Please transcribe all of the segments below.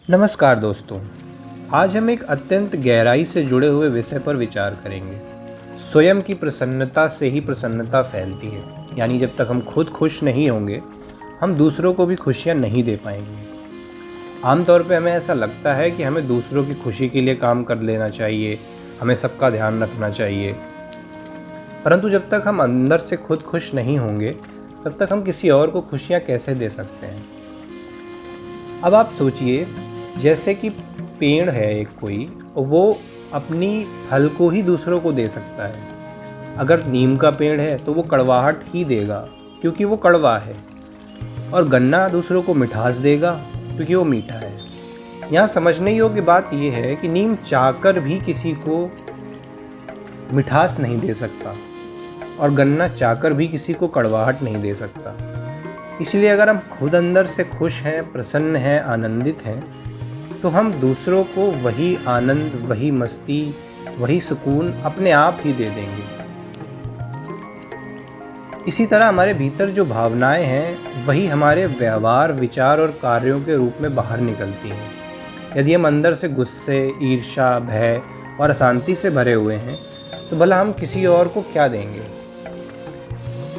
नमस्कार दोस्तों। आज हम एक अत्यंत गहराई से जुड़े हुए विषय पर विचार करेंगे। स्वयं की प्रसन्नता से ही प्रसन्नता फैलती है। यानी जब तक हम खुद खुश नहीं होंगे, हम दूसरों को भी खुशियाँ नहीं दे पाएंगे। आमतौर पे हमें ऐसा लगता है कि हमें दूसरों की खुशी के लिए काम कर लेना चाहिए, हमें सबका ध्यान रखना चाहिए। परंतु जब तक हम अंदर से खुद खुश नहीं होंगे, तब तक हम किसी और को खुशियाँ कैसे दे सकते हैं। अब आप सोचिए, जैसे कि पेड़ है एक कोई, वो अपनी फल को ही दूसरों को दे सकता है। अगर नीम का पेड़ है तो वो कड़वाहट ही देगा क्योंकि वो कड़वा है, और गन्ना दूसरों को मिठास देगा क्योंकि वो मीठा है। यहाँ समझने योग्य बात यह है कि नीम चाहकर भी किसी को मिठास नहीं दे सकता और गन्ना चाहकर भी किसी को कड़वाहट नहीं दे सकता। इसलिए अगर हम खुद अंदर से खुश हैं, प्रसन्न हैं, आनंदित हैं, तो हम दूसरों को वही आनंद, वही मस्ती, वही सुकून अपने आप ही दे देंगे। इसी तरह हमारे भीतर जो भावनाएं हैं, वही हमारे व्यवहार, विचार और कार्यों के रूप में बाहर निकलती हैं। यदि हम अंदर से गुस्से, ईर्ष्या, भय और अशांति से भरे हुए हैं, तो भला हम किसी और को क्या देंगे।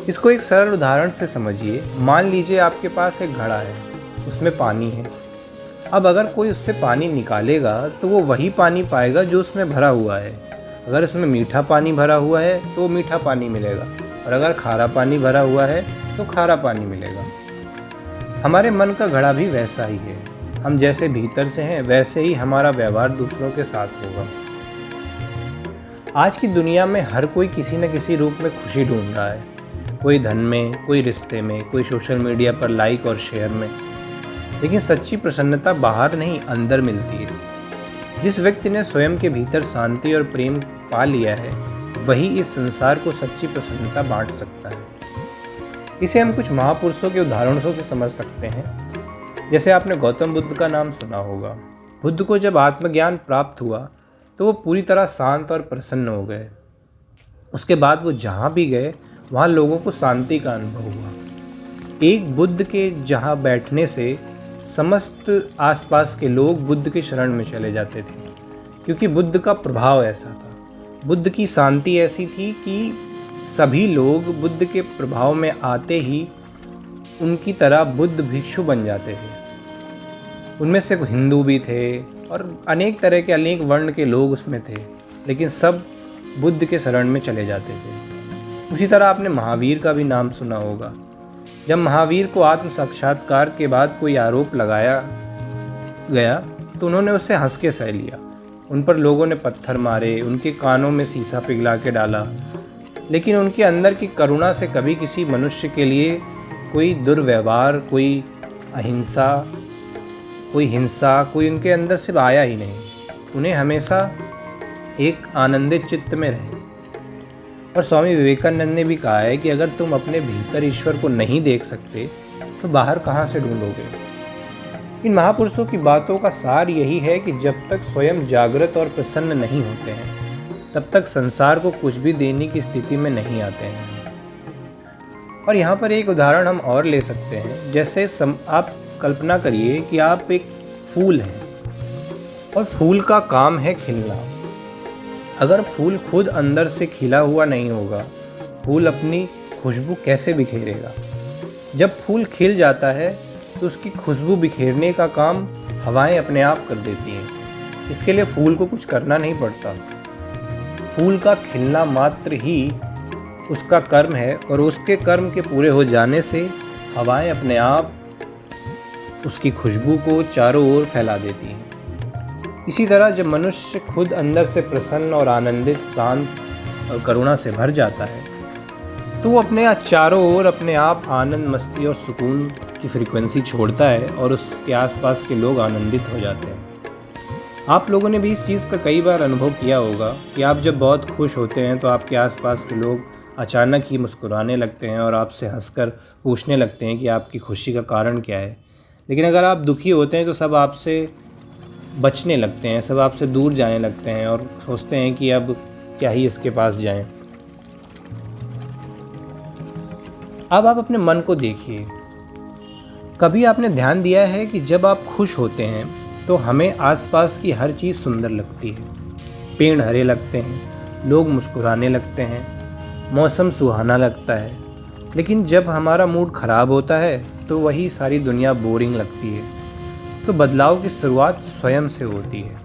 इसको एक सरल उदाहरण से समझिए। मान लीजिए आपके पास एक घड़ा है, उसमें पानी है। अब अगर कोई उससे पानी निकालेगा तो वो वही पानी पाएगा जो उसमें भरा हुआ है। अगर उसमें मीठा पानी भरा हुआ है तो वो मीठा पानी मिलेगा, और अगर खारा पानी भरा हुआ है तो खारा पानी मिलेगा। हमारे मन का घड़ा भी वैसा ही है। हम जैसे भीतर से हैं, वैसे ही हमारा व्यवहार दूसरों के साथ होगा। आज की दुनिया में हर कोई किसी न किसी रूप में खुशी ढूंढ रहा है। कोई धन में, कोई रिश्ते में, कोई सोशल मीडिया पर लाइक और शेयर में। लेकिन सच्ची प्रसन्नता बाहर नहीं, अंदर मिलती है। जिस व्यक्ति ने स्वयं के भीतर शांति और प्रेम पा लिया है, वही इस संसार को सच्ची प्रसन्नता बांट सकता है। इसे हम कुछ महापुरुषों के उदाहरणों से समझ सकते हैं। जैसे आपने गौतम बुद्ध का नाम सुना होगा। बुद्ध को जब आत्मज्ञान प्राप्त हुआ तो वो पूरी तरह शांत और प्रसन्न हो गए। उसके बाद वो जहाँ भी गए, वहाँ लोगों को शांति का अनुभव हुआ। एक बुद्ध के जहाँ बैठने से समस्त आसपास के लोग बुद्ध के शरण में चले जाते थे, क्योंकि बुद्ध का प्रभाव ऐसा था। बुद्ध की शांति ऐसी थी कि सभी लोग बुद्ध के प्रभाव में आते ही उनकी तरह बुद्ध भिक्षु बन जाते थे। उनमें से हिंदू भी थे और अनेक तरह के, अनेक वर्ण के लोग उसमें थे, लेकिन सब बुद्ध के शरण में चले जाते थे। उसी तरह आपने महावीर का भी नाम सुना होगा। जब महावीर को आत्म साक्षात्कार के बाद कोई आरोप लगाया गया तो उन्होंने उससे हंस के सह लिया। उन पर लोगों ने पत्थर मारे, उनके कानों में शीशा पिघला के डाला, लेकिन उनके अंदर की करुणा से कभी किसी मनुष्य के लिए कोई दुर्व्यवहार, कोई अहिंसा, कोई हिंसा, कोई उनके अंदर से आया ही नहीं। उन्हें हमेशा एक आनंदित चित्त में रहे। और स्वामी विवेकानंद ने भी कहा है कि अगर तुम अपने भीतर ईश्वर को नहीं देख सकते तो बाहर कहाँ से ढूंढोगे। इन महापुरुषों की बातों का सार यही है कि जब तक स्वयं जागृत और प्रसन्न नहीं होते हैं, तब तक संसार को कुछ भी देने की स्थिति में नहीं आते हैं। और यहाँ पर एक उदाहरण हम और ले सकते हैं। जैसे आप कल्पना करिए कि आप एक फूल हैं और फूल का काम है खिलना। अगर फूल खुद अंदर से खिला हुआ नहीं होगा, फूल अपनी खुशबू कैसे बिखेरेगा। जब फूल खिल जाता है तो उसकी खुशबू बिखेरने का काम हवाएं अपने आप कर देती हैं। इसके लिए फूल को कुछ करना नहीं पड़ता। फूल का खिलना मात्र ही उसका कर्म है, और उसके कर्म के पूरे हो जाने से हवाएं अपने आप उसकी खुशबू को चारों ओर फैला देती हैं। इसी तरह जब मनुष्य खुद अंदर से प्रसन्न और आनंदित, शांत और करुणा से भर जाता है, तो वो अपने चारों ओर अपने आप आनंद, मस्ती और सुकून की फ्रीक्वेंसी छोड़ता है, और उसके आसपास के लोग आनंदित हो जाते हैं। आप लोगों ने भी इस चीज़ का कई बार अनुभव किया होगा कि आप जब बहुत खुश होते हैं तो आपके आसपास के लोग अचानक ही मुस्कुराने लगते हैं और आपसे हंसकर पूछने लगते हैं कि आपकी खुशी का कारण क्या है। लेकिन अगर आप दुखी होते हैं तो सब आपसे बचने लगते हैं, सब आपसे दूर जाने लगते हैं और सोचते हैं कि अब क्या ही इसके पास जाएं। अब आप अपने मन को देखिए। कभी आपने ध्यान दिया है कि जब आप खुश होते हैं तो हमें आसपास की हर चीज़ सुंदर लगती है। पेड़ हरे लगते हैं, लोग मुस्कुराने लगते हैं, मौसम सुहाना लगता है। लेकिन जब हमारा मूड ख़राब होता है तो वही सारी दुनिया बोरिंग लगती है। तो बदलाव की शुरुआत स्वयं से होती है।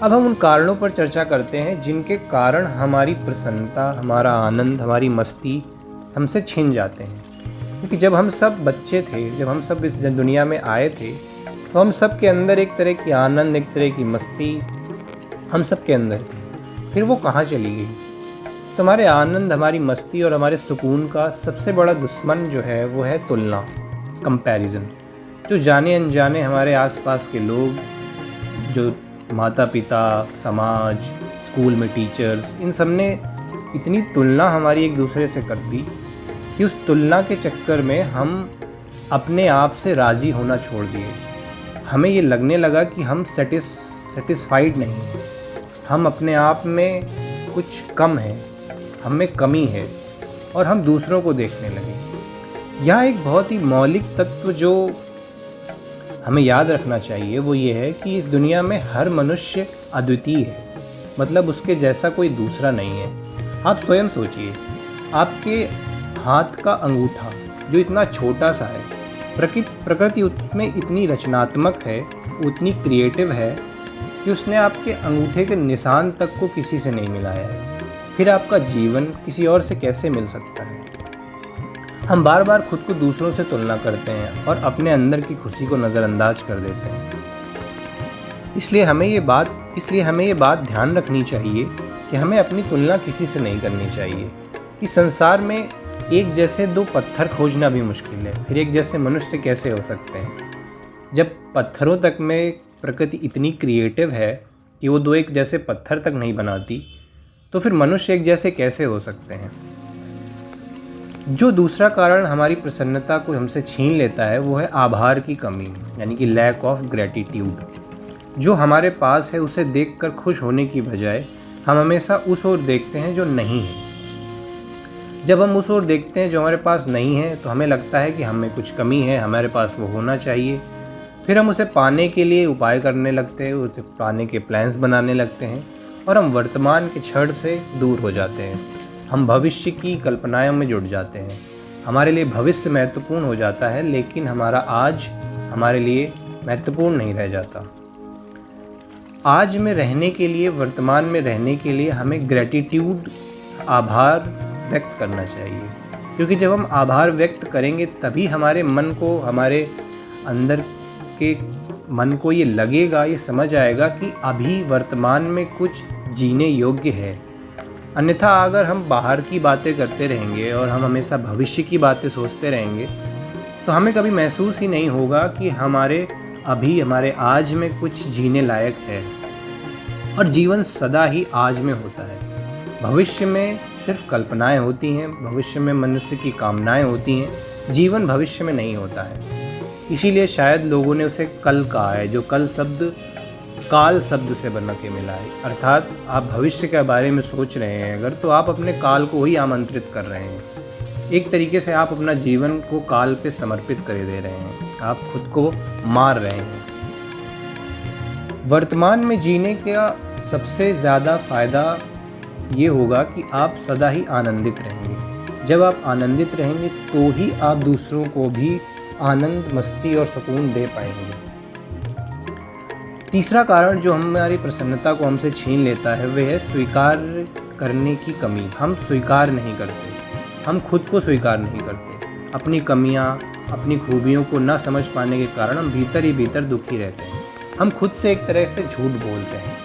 अब हम उन कारणों पर चर्चा करते हैं जिनके कारण हमारी प्रसन्नता, हमारा आनंद, हमारी मस्ती हमसे छिन जाते हैं। क्योंकि जब हम सब बच्चे थे, जब हम सब इस दुनिया में आए थे, तो हम सब के अंदर एक तरह की आनंद, एक तरह की मस्ती हम सब के अंदर थी। फिर वो कहाँ चली गई? तो हमारे आनंद, हमारी मस्ती और हमारे सुकून का सबसे बड़ा दुश्मन जो है वो है तुलना, कंपैरिजन। जो जाने अनजाने हमारे आसपास के लोग, जो माता पिता, समाज, स्कूल में टीचर्स, इन सब ने इतनी तुलना हमारी एक दूसरे से कर दी कि उस तुलना के चक्कर में हम अपने आप से राज़ी होना छोड़ दिए। हमें ये लगने लगा कि हम सेटिस्फाइड नहीं हैं, हम अपने आप में कुछ कम हैं, हम में कमी है, और हम दूसरों को देखने लगे। यह एक बहुत ही मौलिक तत्व जो हमें याद रखना चाहिए वो ये है कि इस दुनिया में हर मनुष्य अद्वितीय है, मतलब उसके जैसा कोई दूसरा नहीं है। आप स्वयं सोचिए, आपके हाथ का अंगूठा जो इतना छोटा सा है, प्रकृति उसमें इतनी रचनात्मक है, उतनी क्रिएटिव है कि उसने आपके अंगूठे के निशान तक को किसी से नहीं मिलाया है। फिर आपका जीवन किसी और से कैसे मिल सकता है? हम बार बार खुद को दूसरों से तुलना करते हैं और अपने अंदर की खुशी को नज़रअंदाज कर देते हैं। इसलिए हमें ये बात ध्यान रखनी चाहिए कि हमें अपनी तुलना किसी से नहीं करनी चाहिए। कि संसार में एक जैसे दो पत्थर खोजना भी मुश्किल है, फिर एक जैसे मनुष्य कैसे हो सकते हैं? जब पत्थरों तक में प्रकृति इतनी क्रिएटिव है कि वो दो एक जैसे पत्थर तक नहीं बनाती, तो फिर मनुष्य एक जैसे कैसे हो सकते हैं? जो दूसरा कारण हमारी प्रसन्नता को हमसे छीन लेता है वो है आभार की कमी, यानी कि लैक ऑफ ग्रेटिट्यूड। जो हमारे पास है उसे देखकर खुश होने की बजाय हम हमेशा उस ओर देखते हैं जो नहीं है। जब हम उस ओर देखते हैं जो हमारे पास नहीं है तो हमें लगता है कि हमें कुछ कमी है, हमारे पास वो होना चाहिए। फिर हम उसे पाने के लिए उपाय करने लगते हैं, उसे पाने के प्लान्स बनाने लगते हैं, और हम वर्तमान के क्षण से दूर हो जाते हैं। हम भविष्य की कल्पनाओं में जुड़ जाते हैं। हमारे लिए भविष्य महत्वपूर्ण हो जाता है, लेकिन हमारा आज हमारे लिए महत्वपूर्ण नहीं रह जाता। आज में रहने के लिए, वर्तमान में रहने के लिए हमें ग्रेटिट्यूड, आभार व्यक्त करना चाहिए। क्योंकि जब हम आभार व्यक्त करेंगे तभी हमारे मन को, हमारे अंदर के मन को ये लगेगा, ये समझ आएगा कि अभी वर्तमान में कुछ जीने योग्य है। अन्यथा अगर हम बाहर की बातें करते रहेंगे और हम हमेशा भविष्य की बातें सोचते रहेंगे तो हमें कभी महसूस ही नहीं होगा कि हमारे आज में कुछ जीने लायक है। और जीवन सदा ही आज में होता है। भविष्य में सिर्फ कल्पनाएं होती हैं, भविष्य में मनुष्य की कामनाएं होती हैं, जीवन भविष्य में नहीं होता है। इसीलिए शायद लोगों ने उसे कल कहा है, जो कल शब्द काल शब्द से बना के मिला है। अर्थात आप भविष्य के बारे में सोच रहे हैं अगर, तो आप अपने काल को ही आमंत्रित कर रहे हैं। एक तरीके से आप अपना जीवन को काल पे समर्पित कर दे रहे हैं, आप खुद को मार रहे हैं। वर्तमान में जीने का सबसे ज़्यादा फ़ायदा ये होगा कि आप सदा ही आनंदित रहेंगे। जब आप आनंदित रहेंगे तो ही आप दूसरों को भी आनंद, मस्ती और सुकून दे पाएंगे। तीसरा कारण जो हमारी प्रसन्नता को हमसे छीन लेता है वह है स्वीकार करने की कमी। हम स्वीकार नहीं करते, हम खुद को स्वीकार नहीं करते। अपनी कमियां, अपनी खूबियों को ना समझ पाने के कारण हम भीतर ही भीतर दुखी रहते हैं। हम खुद से एक तरह से झूठ बोलते हैं।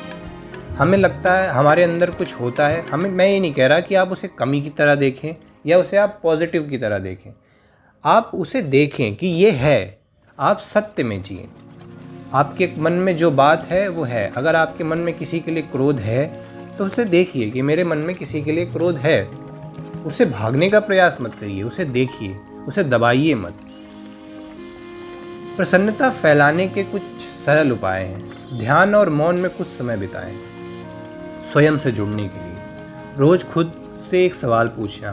हमें लगता है हमारे अंदर कुछ होता है। मैं ये नहीं कह रहा कि आप उसे कमी की तरह देखें या उसे आप पॉजिटिव की तरह देखें। आप उसे देखें कि ये है, आप सत्य में जिएं। आपके मन में जो बात है वो है। अगर आपके मन में किसी के लिए क्रोध है तो उसे देखिए कि मेरे मन में किसी के लिए क्रोध है। उसे भागने का प्रयास मत करिए, उसे देखिए, उसे दबाइए मत। प्रसन्नता फैलाने के कुछ सरल उपाय हैं। ध्यान और मौन में कुछ समय बिताएं। स्वयं से जुड़ने के लिए रोज खुद से एक सवाल पूछना,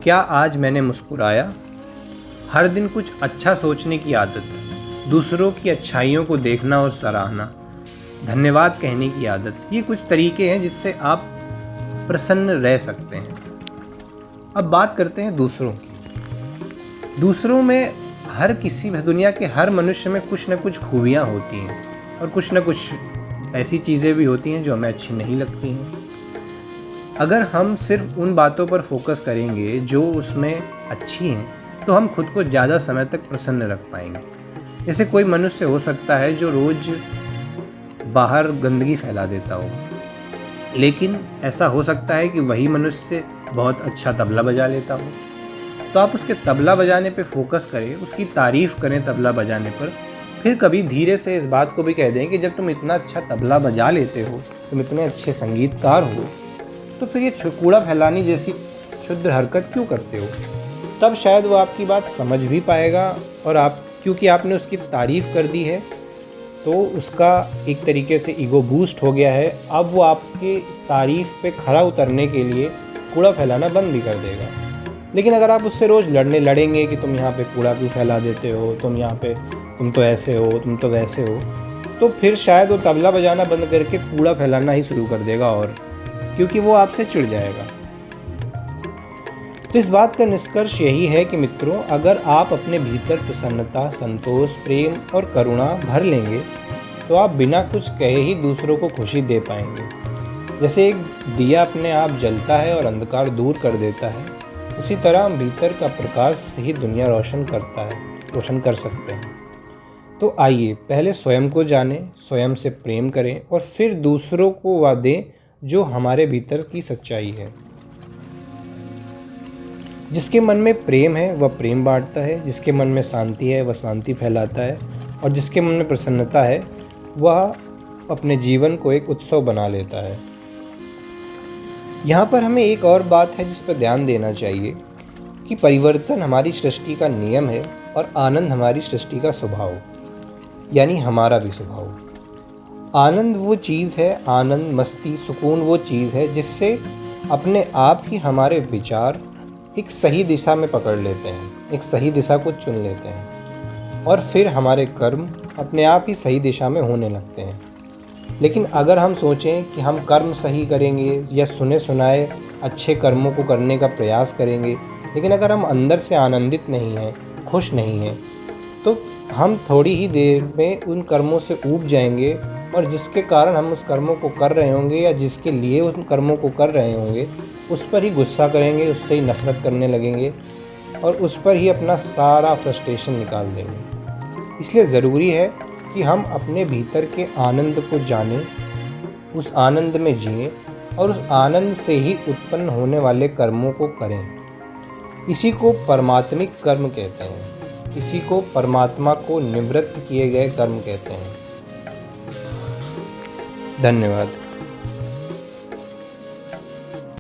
क्या आज मैंने मुस्कुराया? हर दिन कुछ अच्छा सोचने की आदत है। दूसरों की अच्छाइयों को देखना और सराहना, धन्यवाद कहने की आदत, ये कुछ तरीके हैं जिससे आप प्रसन्न रह सकते हैं। अब बात करते हैं दूसरों की। दूसरों में हर किसी दुनिया के हर मनुष्य में कुछ न कुछ खूबियाँ होती हैं और कुछ न कुछ ऐसी चीज़ें भी होती हैं जो हमें अच्छी नहीं लगती हैं। अगर हम सिर्फ उन बातों पर फोकस करेंगे जो उसमें अच्छी हैं, तो हम खुद को ज़्यादा समय तक प्रसन्न रख पाएंगे। जैसे कोई मनुष्य हो सकता है जो रोज़ बाहर गंदगी फैला देता हो, लेकिन ऐसा हो सकता है कि वही मनुष्य बहुत अच्छा तबला बजा लेता हो। तो आप उसके तबला बजाने पे फोकस करें, उसकी तारीफ़ करें तबला बजाने पर। फिर कभी धीरे से इस बात को भी कह दें कि जब तुम इतना अच्छा तबला बजा लेते हो, तुम इतने अच्छे संगीतकार हो, तो फिर ये कूड़ा फैलाने जैसी क्षुद्र हरकत क्यों करते हो। तब शायद वो आपकी बात समझ भी पाएगा, और आप क्योंकि आपने उसकी तारीफ़ कर दी है तो उसका एक तरीके से ईगो बूस्ट हो गया है। अब वो आपकी तारीफ़ पे खरा उतरने के लिए कूड़ा फैलाना बंद भी कर देगा। लेकिन अगर आप उससे रोज़ लड़ेंगे कि तुम यहाँ पे कूड़ा क्यों फैला देते हो, तुम यहाँ पे तुम तो ऐसे हो, तुम तो वैसे हो, तो फिर शायद वो तबला बजाना बंद करके कूड़ा फैलाना ही शुरू कर देगा, और क्योंकि वो आपसे चिढ़ जाएगा। तो इस बात का निष्कर्ष यही है कि मित्रों, अगर आप अपने भीतर प्रसन्नता, संतोष, प्रेम और करुणा भर लेंगे, तो आप बिना कुछ कहे ही दूसरों को खुशी दे पाएंगे। जैसे एक दिया अपने आप जलता है और अंधकार दूर कर देता है, उसी तरह हम भीतर का प्रकाश से ही दुनिया रोशन कर सकते हैं। तो आइए पहले स्वयं को जानें, स्वयं से प्रेम करें और फिर दूसरों को वह दें जो हमारे भीतर की सच्चाई है। जिसके मन में प्रेम है वह प्रेम बांटता है, जिसके मन में शांति है वह शांति फैलाता है, और जिसके मन में प्रसन्नता है वह अपने जीवन को एक उत्सव बना लेता है। यहाँ पर हमें एक और बात है जिस पर ध्यान देना चाहिए कि परिवर्तन हमारी सृष्टि का नियम है और आनंद हमारी सृष्टि का स्वभाव, यानी हमारा भी स्वभाव। आनंद वो चीज़ है, आनंद, मस्ती, सुकून वो चीज़ है जिससे अपने आप ही हमारे विचार एक सही दिशा में पकड़ लेते हैं, एक सही दिशा को चुन लेते हैं, और फिर हमारे कर्म अपने आप ही सही दिशा में होने लगते हैं। लेकिन अगर हम सोचें कि हम कर्म सही करेंगे या सुने सुनाए अच्छे कर्मों को करने का प्रयास करेंगे, लेकिन अगर हम अंदर से आनंदित नहीं हैं, खुश नहीं हैं, तो हम थोड़ी ही देर में उन कर्मों से ऊब जाएंगे, और जिसके कारण हम उस कर्मों को कर रहे होंगे या जिसके लिए उन कर्मों को कर रहे होंगे, उस पर ही गुस्सा करेंगे, उससे ही नफरत करने लगेंगे और उस पर ही अपना सारा फ्रस्ट्रेशन निकाल देंगे। इसलिए ज़रूरी है कि हम अपने भीतर के आनंद को जानें, उस आनंद में जिएं और उस आनंद से ही उत्पन्न होने वाले कर्मों को करें। इसी को परमात्मिक कर्म कहते हैं, इसी को परमात्मा को निवृत्त किए गए कर्म कहते हैं। धन्यवाद।